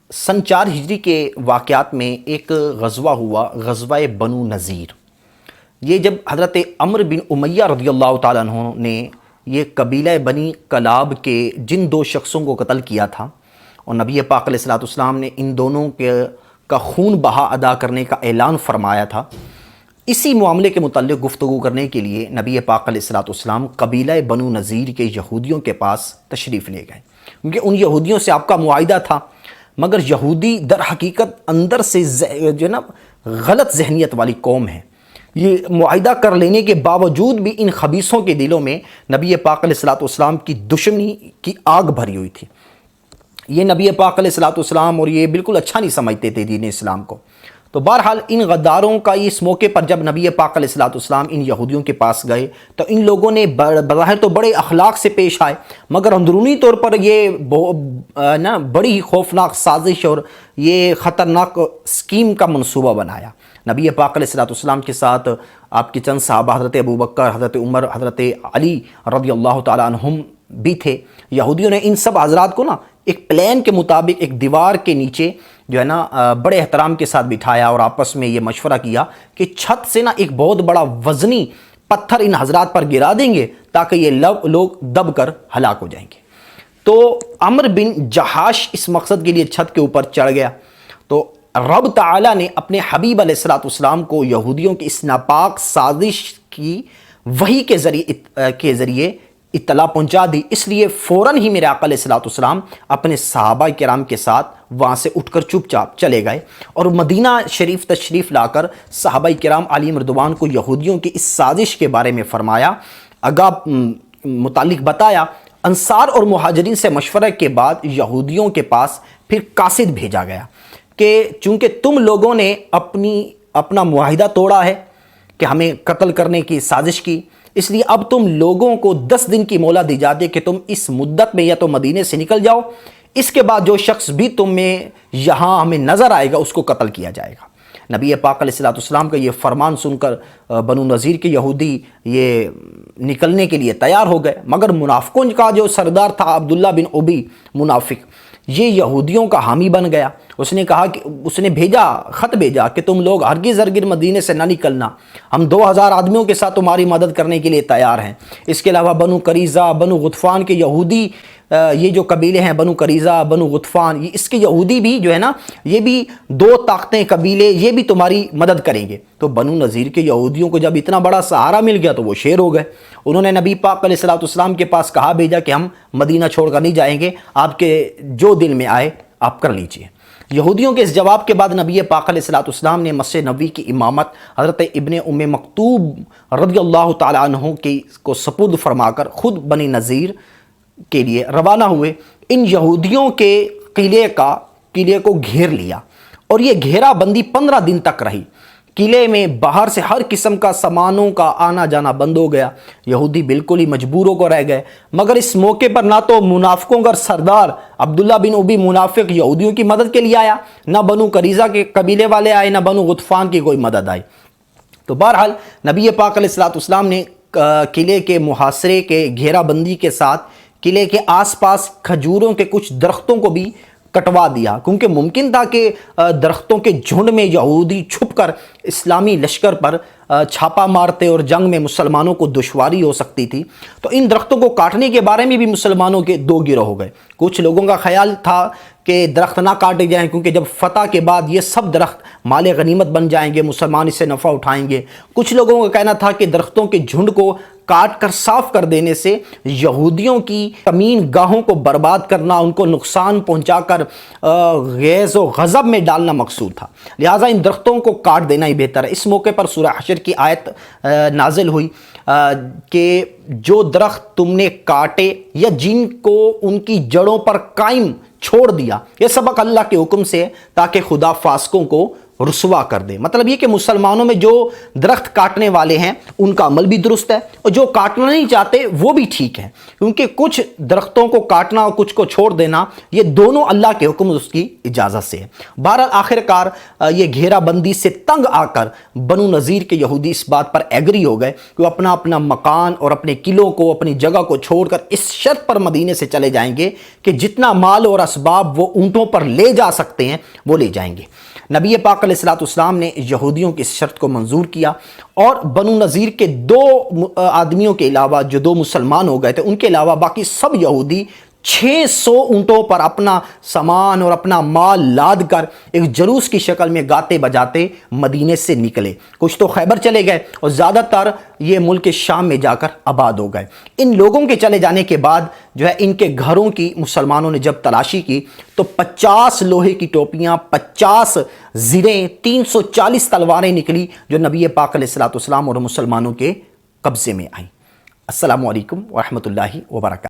سن 4 ہجری کے واقعات میں ایک غزوہ ہوا، غزوہ بنو نذیر۔ یہ جب حضرت عمرو بن امیہ رضی اللہ تعالیٰ عنہ نے یہ قبیلہ بنی کلاب کے جن 2 شخصوں کو قتل کیا تھا، اور نبی پاک علیہ الصلوۃ والسلام نے ان دونوں کا خون بہا ادا کرنے کا اعلان فرمایا تھا، اسی معاملے کے متعلق گفتگو کرنے کے لیے نبی پاک علیہ الصلوۃ والسلام قبیلہ بنو نذیر کے یہودیوں کے پاس تشریف لے گئے، کیونکہ ان یہودیوں سے آپ کا معاہدہ تھا، مگر یہودی در حقیقت اندر سے جو ہے نا غلط ذہنیت والی قوم ہے۔ یہ معاہدہ کر لینے کے باوجود بھی ان خبیثوں کے دلوں میں نبی پاک علیہ الصلوۃ والسلام کی دشمنی کی آگ بھری ہوئی تھی۔ یہ نبی پاک علیہ الصلوۃ والسلام اور یہ بالکل اچھا نہیں سمجھتے تھے دین اسلام کو۔ تو بہرحال ان غداروں کا اس موقع پر جب نبی پاک علیہ الصلوۃ والسلام ان یہودیوں کے پاس گئے تو ان لوگوں نے بظاہر تو بڑے اخلاق سے پیش آئے، مگر اندرونی طور پر یہ بڑی ہی خوفناک سازش اور یہ خطرناک اسکیم کا منصوبہ بنایا۔ نبی پاک علیہ الصلوۃ والسلام کے ساتھ آپ کے چند صحابہ حضرت ابوبکر، حضرت عمر، حضرت علی رضی اللہ تعالیٰ عنہم بھی تھے۔ یہودیوں نے ان سب حضرات کو ایک پلان کے مطابق ایک دیوار کے نیچے جو ہے بڑے احترام کے ساتھ بٹھایا اور آپس میں یہ مشورہ کیا کہ چھت سے ایک بہت بڑا وزنی پتھر ان حضرات پر گرا دیں گے تاکہ یہ لوگ دب کر ہلاک ہو جائیں گے۔ تو عمرو بن جہاش اس مقصد کے لیے چھت کے اوپر چڑھ گیا، تو رب تعالیٰ نے اپنے حبیب علیہ الصلوۃ والسلام کو یہودیوں کی اس ناپاک سازش کی وحی کے ذریعے اطلاع پہنچا دی، اس لیے فوراً ہی میرے آقا علیہ الصلوۃ والسلام اپنے صحابہ کرام کے ساتھ وہاں سے اٹھ کر چپ چاپ چلے گئے اور مدینہ شریف تشریف لا کر صحابہ کرام علیہم رضوان کو یہودیوں کی اس سازش کے بارے میں فرمایا، آگاہ متعلق بتایا۔ انصار اور مہاجرین سے مشورہ کے بعد یہودیوں کے پاس پھر قاصد بھیجا گیا کہ چونکہ تم لوگوں نے اپنا معاہدہ توڑا ہے کہ ہمیں قتل کرنے کی سازش کی، اس لیے اب تم لوگوں کو 10 دن کی مہلت دی جاتی ہے کہ تم اس مدت میں یا تو مدینے سے نکل جاؤ، اس کے بعد جو شخص بھی تم میں یہاں ہمیں نظر آئے گا اس کو قتل کیا جائے گا۔ نبی پاک علیہ الصلوۃ والسلام کا یہ فرمان سن کر بنو نذیر کے یہودی یہ نکلنے کے لیے تیار ہو گئے، مگر منافقوں کا جو سردار تھا عبداللہ بن ابی منافق، یہ یہودیوں کا حامی بن گیا۔ اس نے کہا کہ اس نے خط بھیجا کہ تم لوگ ہرگز مدینے سے نہ نکلنا، ہم 2000 آدمیوں کے ساتھ تمہاری مدد کرنے کے لیے تیار ہیں۔ اس کے علاوہ بنو قریظہ، بنو غطفان کے یہودی، یہ جو قبیلے ہیں بنو قریظہ، بنو غطفان، اس کے یہودی بھی جو ہے یہ بھی 2 طاقتیں قبیلے، یہ بھی تمہاری مدد کریں گے۔ تو بنو نذیر کے یہودیوں کو جب اتنا بڑا سہارا مل گیا تو وہ شیر ہو گئے۔ انہوں نے نبی پاک علیہ الصلوۃ والسلام کے پاس کہا بھیجا کہ ہم مدینہ چھوڑ کر نہیں جائیں گے، آپ کے جو دل میں آئے آپ کر لیجئے۔ یہودیوں کے اس جواب کے بعد نبی پاک علیہ الصلوۃ والسلام نے مسجد نبوی کی امامت حضرت ابن ام مکتوم رضی اللہ تعالیٰ عنہ کو سپرد فرما کر خود بنی نذیر کے لیے روانہ ہوئے۔ ان یہودیوں کے قلعے کو گھیر لیا اور یہ گھیرا بندی 15 دن تک رہی۔ قلعے میں باہر سے ہر قسم کا سامانوں کا آنا جانا بند ہو گیا، یہودی بالکل ہی مجبور ہو کر رہ گئے۔ مگر اس موقع پر نہ تو منافقوں کا سردار عبداللہ بن ابی منافق یہودیوں کی مدد کے لیے آیا، نہ بنو قریظہ کے قبیلے والے آئے، نہ بنو غطفان کی کوئی مدد آئی۔ تو بہرحال نبی پاک علیہ الصلوۃ والسلام نے قلعے کے محاصرے کے گھیرا بندی کے ساتھ قلعے کے آس پاس کھجوروں کے کچھ درختوں کو بھی کٹوا دیا، کیونکہ ممکن تھا کہ درختوں کے جھنڈ میں یہودی چھپ کر اسلامی لشکر پر چھاپا مارتے اور جنگ میں مسلمانوں کو دشواری ہو سکتی تھی۔ تو ان درختوں کو کاٹنے کے بارے میں بھی مسلمانوں کے 2 گروہ ہو گئے۔ کچھ لوگوں کا خیال تھا کہ درخت نہ کاٹے جائیں کیونکہ جب فتح کے بعد یہ سب درخت مال غنیمت بن جائیں گے، مسلمان اس سے نفع اٹھائیں گے۔ کچھ لوگوں کا کہنا تھا کہ درختوں کے جھنڈ کو کاٹ کر صاف کر دینے سے یہودیوں کی کمین گاہوں کو برباد کرنا، ان کو نقصان پہنچا کر غیظ و غضب میں ڈالنا مقصود تھا، لہٰذا ان درختوں کو کاٹ دینا ہی بہتر ہے۔ اس موقع پر سورہ حشر کی آیت نازل ہوئی کہ جو درخت تم نے کاٹے یا جن کو ان کی جڑوں پر قائم چھوڑ دیا، یہ سبق اللہ کے حکم سے ہے تاکہ خدا فاسقوں کو رسوا کر دے۔ مطلب یہ کہ مسلمانوں میں جو درخت کاٹنے والے ہیں ان کا عمل بھی درست ہے، اور جو کاٹنا نہیں چاہتے وہ بھی ٹھیک ہے، کیونکہ کچھ درختوں کو کاٹنا اور کچھ کو چھوڑ دینا یہ دونوں اللہ کے حکم اس کی اجازت سے ہے۔ بہرحال آخر کار یہ گھیرا بندی سے تنگ آ کر بنو نذیر کے یہودی اس بات پر ایگری ہو گئے کہ وہ اپنا اپنا مکان اور اپنے قلعوں کو، اپنی جگہ کو چھوڑ کر اس شرط پر مدینے سے چلے جائیں گے کہ جتنا مال اور اسباب وہ اونٹوں پر لے جا سکتے ہیں وہ لے جائیں گے۔ نبی پاک علیہ السلام نے یہودیوں کی اس شرط کو منظور کیا، اور بنو نذیر کے 2 آدمیوں کے علاوہ جو 2 مسلمان ہو گئے تھے ان کے علاوہ باقی سب یہودی 600 اونٹوں پر اپنا سامان اور اپنا مال لاد کر ایک جلوس کی شکل میں گاتے بجاتے مدینے سے نکلے۔ کچھ تو خیبر چلے گئے اور زیادہ تر یہ ملک شام میں جا کر آباد ہو گئے۔ ان لوگوں کے چلے جانے کے بعد جو ہے ان کے گھروں کی مسلمانوں نے جب تلاشی کی تو 50 لوہے کی ٹوپیاں، 50 زریں، 340 تلواریں نکلی جو نبی پاک علیہ السلام اور مسلمانوں کے قبضے میں آئیں۔ السلام علیکم ورحمۃ اللہ وبرکاتہ۔